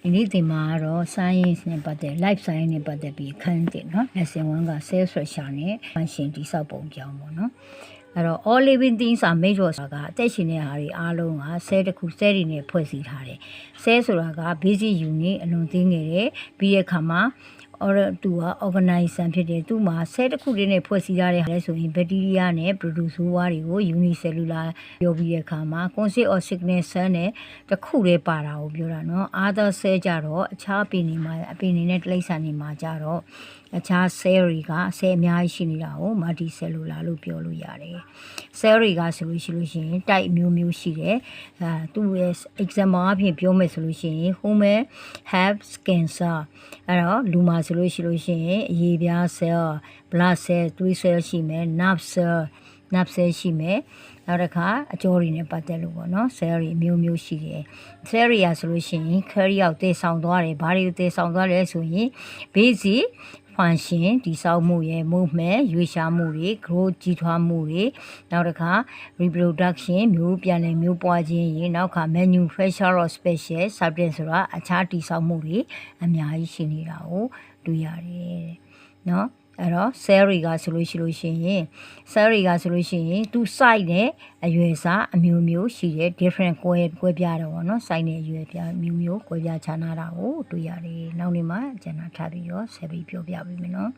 ဒီနေ့ဒီမှာတော့ science နဲ့ပတ်သက် life science နဲ့ပတ်သက်ပြီးခန်းတင်เนาะ lesson 1က cell structure နဲ့ function တိစောက်ပုံကြောင်းပေါ့เนาะအဲ့တော့ all living things are made of ဆိုတာကအသက်ရှင်တဲ့ဟာတွေအားလုံးက cell တစ်ခု cell တွေနဲ့ဖွဲ့စည်းထားတယ် cell ဆိုတာက basic unit အလွန်သေးငယ်တယ်ပြီးတဲ့အခါမှာသူက organism ဖြစ်တယ်သူမှာ cell တစ်ခုလေးနဲ့ဖွဲ့စည်းထားတဲ့ဟာလဲဆိုရင် bacteria နဲ့ protozoa တွေကို unicellular ပြောပြီးတဲ့အခါမှာ consist of single cell နဲ့တစ်ခုလေးပါတာကိုပြောတာเนาะ other cell ကြတော့အခြားအပင်တွေမှာအပင်တွေနဲ့တိရစ္ဆာန်တွေမှာကြတော့အခြား cell တွေက cell အများကြီးရှိနေတာကို multicellular လို့ပြောလို့ရတယ် cell တွေကဆိုလို့ရှိရင် type မျိုးမျိုးရှိတယ်သူ့ရဲ့ example အဖြစ်ပြောမယ်ဆိုလို့ရှိရင် human have skin cell အဲ့တော့လူမှာဆိုလို့ရှိရင်အရေပြား cell blood cell သွေး cell ရှိမယ် nerve cell ရှိမယ်နောက်တစ်ခါအကြောတွေနဲ့ပတ်သက်လို့ပေါ့နော် cell တွေမျိုးမျိုးရှိတယ် cell တွေကဆိုလို့ရှိရင် carry out တည်ဆောင်သွားတယ်ဘာတွေတည်ဆောင်သွားလဲဆိုရင် basic function ဒီစောက်မှုရဲ့ movement ရွေးရှားမှုတွေ growth ကြီးထွားမှုတွေနောက်တစ်ခါ reproduction မျိုးပြန်လည်မျိုးပွားခြင်းရေနောက်ခါ manufacture of special substance ဆိုတာအခြားတည်ဆောက်မှုတွေအများကြီးရှိနေတာကိုတွေ့ရတယ်เนาะအဲ့တော့ cell တွေကဆိုလို့ရှိရင် cell တွေကဆိုလို့ရှိရင်သူ site နဲ့အရွယ်စားအမျိုးမျိုးရှိတယ် different ကွဲပြားတယ်ပေါ့နော် site နဲ့အရွယ်ပြားမျိုးကွဲပြားခြားနာတာကိုတွေ့ရတယ်နောက်နေ့မှာကျန်တာထားပြီးတော့ဆက်ပြီးပြောပြပေးမယ်နော်